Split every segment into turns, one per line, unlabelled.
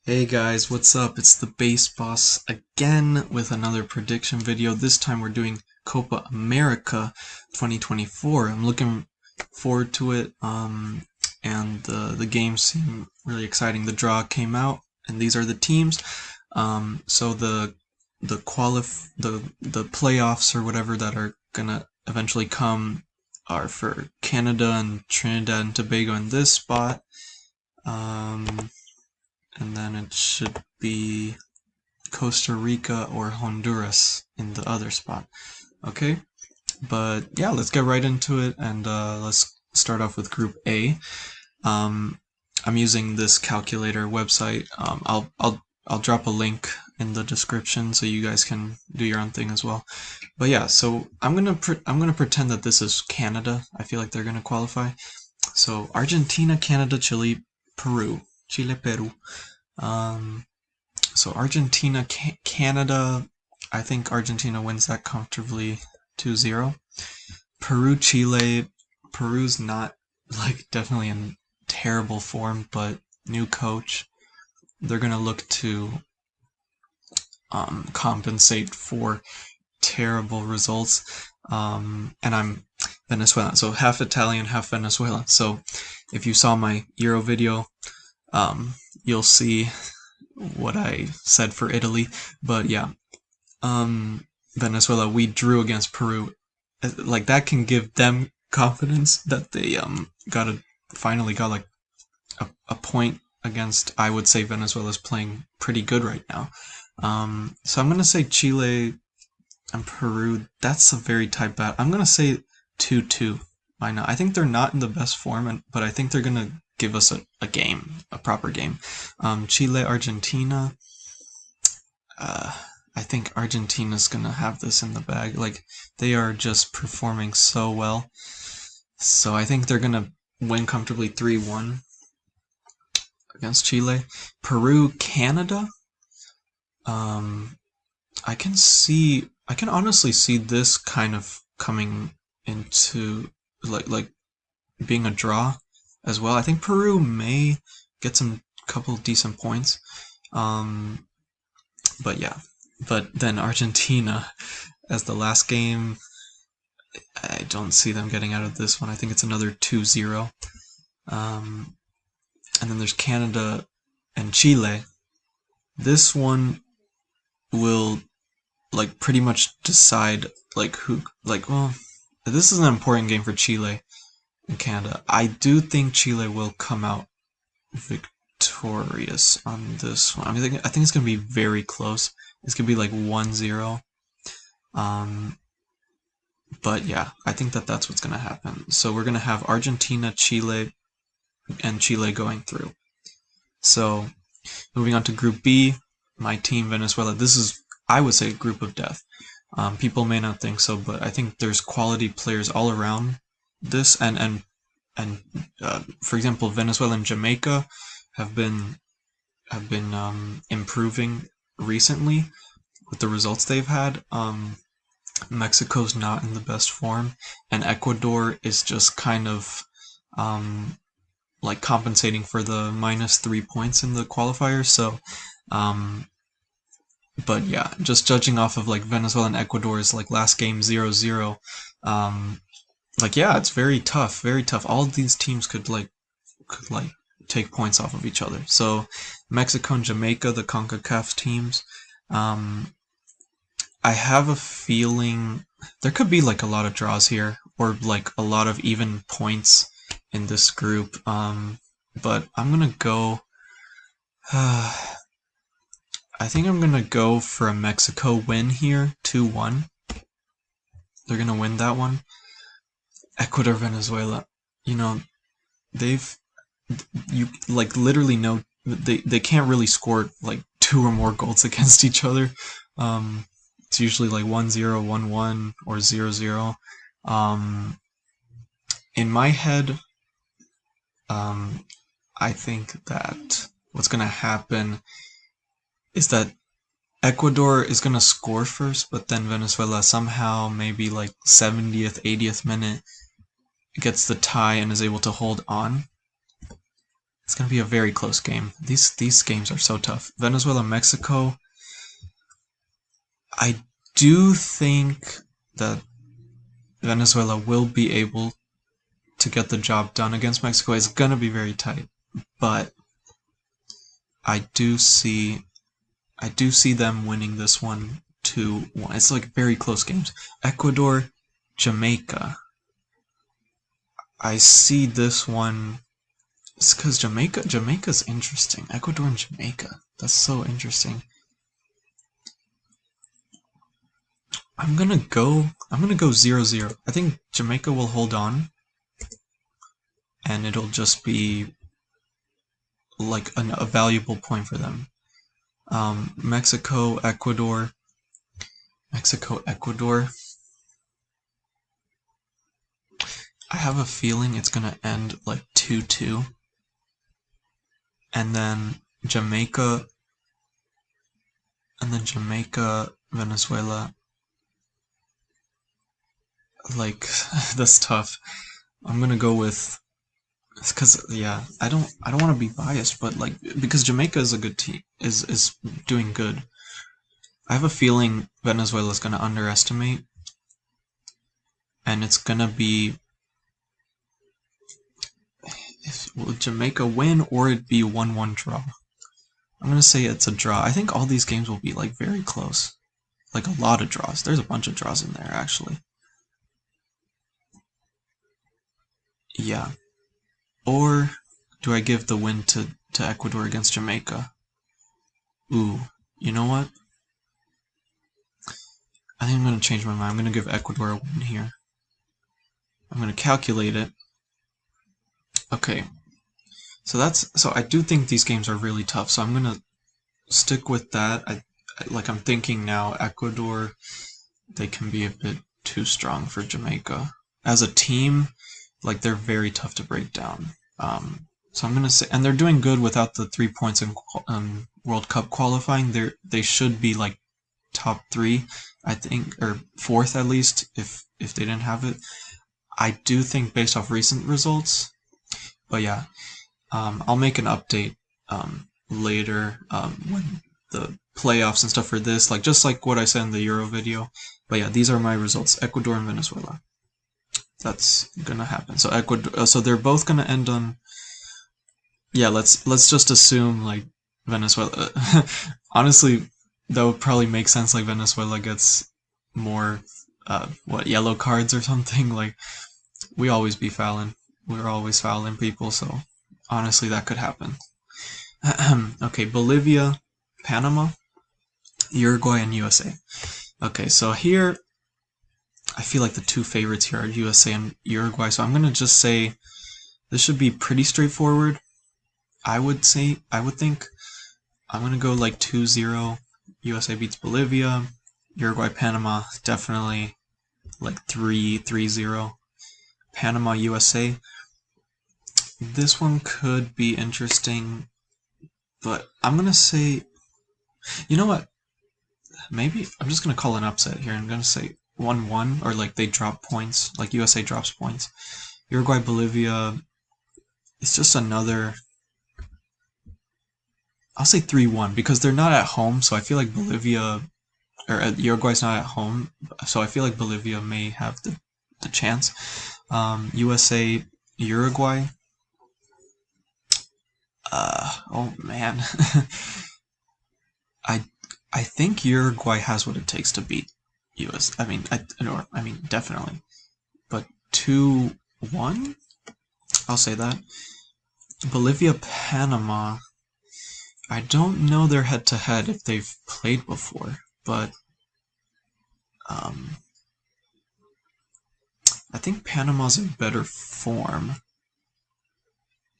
Hey guys, what's up? It's the Base Boss again with another prediction video. This time we're doing Copa America 2024. I'm looking forward to it, and the games seem really exciting. The draw came out, and these are the teams. So the playoffs or whatever that are gonna eventually come are for Canada and Trinidad and Tobago in this spot. And then it should be Costa Rica or Honduras in the other spot. Okay, but yeah, let's get right into it, and let's start off with Group A. I'm using this calculator website. I'll drop a link in the description so you guys can do your own thing as well. But yeah, so I'm gonna pretend that this is Canada. I feel like they're gonna qualify. So Argentina, Canada, Chile, Peru. Chile, Peru. So Argentina, Canada, I think Argentina wins that comfortably 2-0. Peru, Chile, Peru's not like definitely in terrible form, but new coach. They're gonna look to compensate for terrible results. And I'm Venezuelan, so half Italian, half Venezuelan. So if you saw my Euro video, you'll see what I said for Italy. But yeah, Venezuela, we drew against Peru. Like that can give them confidence that they finally got like a point against. I would say Venezuela's playing pretty good right now. So I'm gonna say Chile and Peru. That's a very tight battle. I'm gonna say 2-2. Why not? I think they're not in the best form, but I think they're gonna give us a game, a proper game. Chile, Argentina. I think Argentina's gonna have this in the bag. Like they are just performing so well. So I think they're gonna win comfortably 3-1 against Chile. Peru, Canada. I can honestly see this kind of coming into like being a draw as well. I think Peru may get some couple decent points. But yeah. But then Argentina as the last game, I don't see them getting out of this one. I think it's another 2-0. And then there's Canada and Chile. This one will like pretty much decide like who well, this is an important game for Chile and Canada. I do think Chile will come out victorious on this one. I think it's gonna be very close. It's gonna be like 1-0. But yeah, I think that's what's gonna happen. So we're gonna have Argentina, Chile, and Chile going through. So moving on to Group B, my team Venezuela. This is, I would say, a group of death. People may not think so, but I think there's quality players all around this, and for example, Venezuela and Jamaica have been improving recently with the results they've had. Mexico's not in the best form, and Ecuador is just kind of like compensating for the -3 points in the qualifiers. So, but yeah, just judging off of like Venezuela and Ecuador's like last game 0-0, like yeah, it's very tough, very tough. All of these teams could take points off of each other. So Mexico and Jamaica, the CONCACAF teams, I have a feeling there could be like a lot of draws here, or like a lot of even points in this group. But I'm gonna go. I think I'm gonna go for a Mexico win here, 2-1. They're gonna win that one. Ecuador, Venezuela. You like literally no. They can't really score like 2 or more goals against each other. It's usually like 1-0, 1-1, or 0-0. In my head, I think that what's gonna happen is that Ecuador is gonna score first, but then Venezuela somehow, maybe like 70th, 80th minute, gets the tie and is able to hold on. It's gonna be a very close game. These games are so tough. Venezuela, Mexico. I do think that Venezuela will be able to get the job done against Mexico. It's gonna be very tight, but I do see them winning this one 2-1. It's like very close games. Ecuador, Jamaica. I see this one. It's because Jamaica's interesting. Ecuador and Jamaica. That's so interesting. I'm gonna go 0-0. I think Jamaica will hold on, and it'll just be like a valuable point for them. Mexico, Ecuador. Mexico, Ecuador. I have a feeling it's gonna end like 2-2. And then Jamaica, Venezuela. Like, that's tough. I'm gonna go with, because yeah, I don't want to be biased, but like because Jamaica is a good team, is doing good. I have a feeling Venezuela is gonna underestimate, and it's gonna be, will Jamaica win or it be 1-1 draw? I'm gonna say it's a draw. I think all these games will be like very close, like a lot of draws. There's a bunch of draws in there actually. Yeah. Or do I give the win to Ecuador against Jamaica? Ooh, you know what? I think I'm going to change my mind. I'm going to give Ecuador a win here. I'm going to calculate it. Okay. So I do think these games are really tough, so I'm going to stick with that. I'm thinking now, Ecuador, they can be a bit too strong for Jamaica. As a team, like they're very tough to break down. So I'm gonna say, and they're doing good without the 3 points in World Cup qualifying. They should be like top 3, I think, or 4th at least, if they didn't have it. I do think based off recent results, but yeah, I'll make an update later when the playoffs and stuff for this, like just like what I said in the Euro video. But yeah, these are my results: Ecuador and Venezuela. That's gonna happen. So Ecuador, so they're both gonna end on. Yeah, let's just assume like Venezuela. Honestly, that would probably make sense. Like Venezuela gets more, yellow cards or something. Like we always be fouling. We're always fouling people. So honestly, that could happen. Okay, Bolivia, Panama, Uruguay, and USA. Okay, so here I feel like the two favorites here are USA and Uruguay. So I'm gonna just say this should be pretty straightforward. I would think I'm gonna go like 2-0. USA beats Bolivia. Uruguay, Panama, definitely like 3-0. Panama, USA. This one could be interesting, but I'm gonna say, you know what? Maybe I'm just gonna call an upset here. I'm gonna say 1-1, or like they drop points, like USA drops points. Uruguay, Bolivia. It's just another. I'll say 3-1 because they're not at home, so I feel like Bolivia or Uruguay's not at home, so I feel like Bolivia may have the chance. USA, Uruguay. Oh man, I think Uruguay has what it takes to beat US. I mean, definitely, but 2-1. I'll say that. Bolivia, Panama. I don't know their head-to-head if they've played before, but I think Panama's in better form.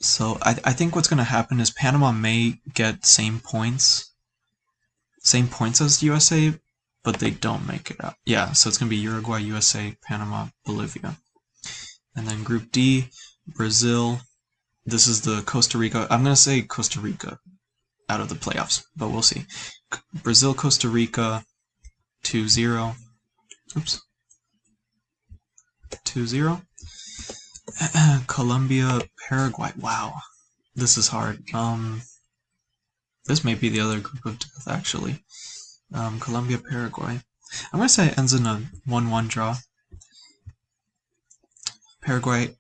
So I think what's going to happen is Panama may get same points as USA, but they don't make it out. Yeah, so it's going to be Uruguay, USA, Panama, Bolivia. And then Group D, Brazil. This is the Costa Rica. I'm going to say Costa Rica out of the playoffs, but we'll see. Brazil, Costa Rica, 2-0. Oops. 2-0. Colombia, Paraguay. Wow. This is hard. This may be the other group of death, actually. Colombia, Paraguay. I'm gonna say it ends in a 1-1 draw. Paraguay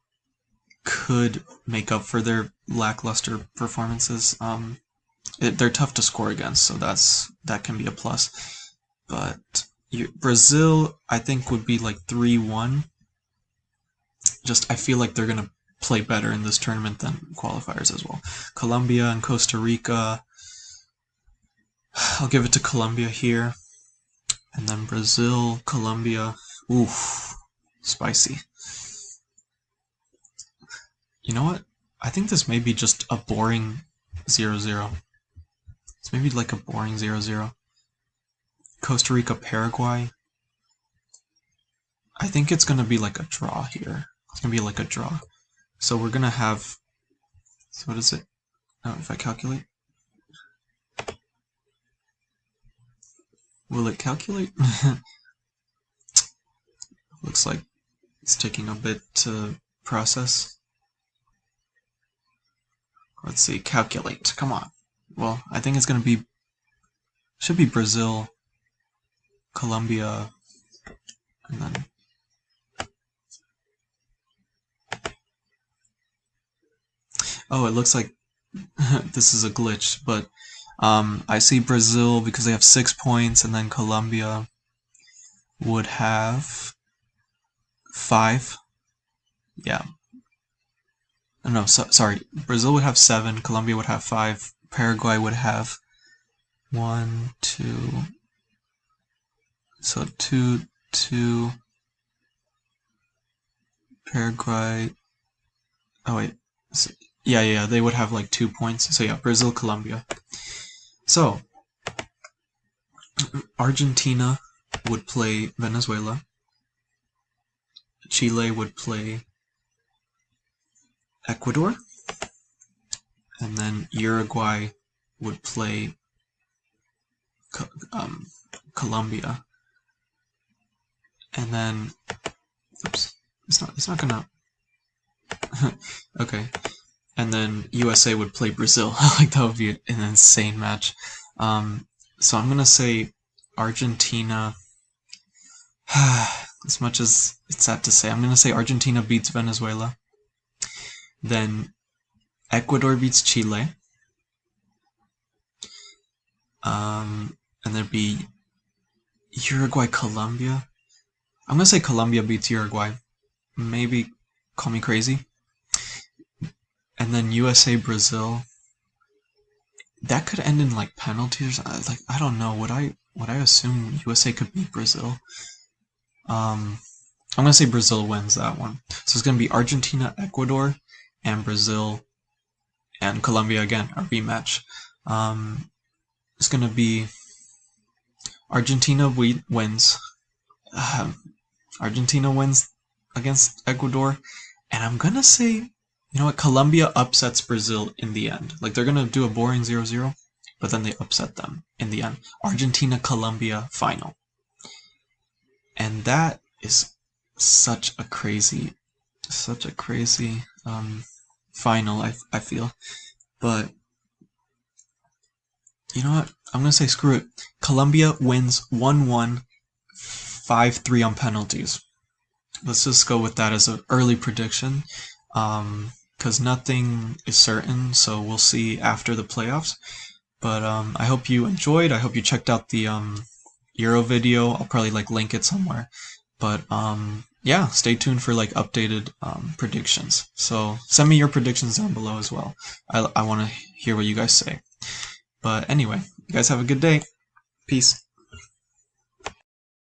could make up for their lackluster performances. They're tough to score against, so that can be a plus. But Brazil, I think, would be like 3-1. Just I feel like they're gonna play better in this tournament than qualifiers as well. Colombia and Costa Rica. I'll give it to Colombia here. And then Brazil, Colombia. Oof, spicy. You know what? I think this may be just a boring 0-0. It's maybe like a boring 0-0. Costa Rica, Paraguay. I think it's going to be like a draw here. It's going to be like a draw. So we're going to have... So what is it? Oh, if I calculate? Will it calculate? Looks like it's taking a bit to process. Let's see, calculate. Come on. Well, I think it's going to be... Should be Brazil, Colombia, and then... Oh, it looks like this is a glitch, but I see Brazil because they have 6 points, and then Colombia would have 5. Yeah. No, sorry. Brazil would have 7, Colombia would have 5, Paraguay would have 1, 2. So 2, 2. Paraguay. Oh wait. Yeah, they would have like 2 points. So yeah, Brazil, Colombia. So Argentina would play Venezuela. Chile would play Ecuador. And then Uruguay would play Colombia. And then, oops, it's not gonna. Okay. And then USA would play Brazil. Like that would be an insane match. So I'm gonna say Argentina. As much as it's sad to say, I'm gonna say Argentina beats Venezuela. Then Ecuador beats Chile. And there'd be Uruguay, Colombia. I'm gonna say Colombia beats Uruguay. Maybe call me crazy. And then USA, Brazil. That could end in like penalties. Like I don't know. Would I assume USA could beat Brazil? I'm gonna say Brazil wins that one. So it's gonna be Argentina, Ecuador, and Brazil, and Colombia again, our rematch. It's gonna be Argentina wins. Argentina wins against Ecuador, and I'm gonna say, you know what, Colombia upsets Brazil in the end. Like they're gonna do a boring 0-0, but then they upset them in the end. Argentina, Colombia final. And that is such a crazy final, I feel. But you know what? I'm gonna say screw it. Colombia wins 1-1, 5-3 on penalties. Let's just go with that as an early prediction, because nothing is certain, so we'll see after the playoffs. But I hope you enjoyed. I hope you checked out the Euro video. I'll probably like link it somewhere. But yeah, stay tuned for like updated predictions. So send me your predictions down below as well. I want to hear what you guys say. But anyway, you guys have a good day. Peace.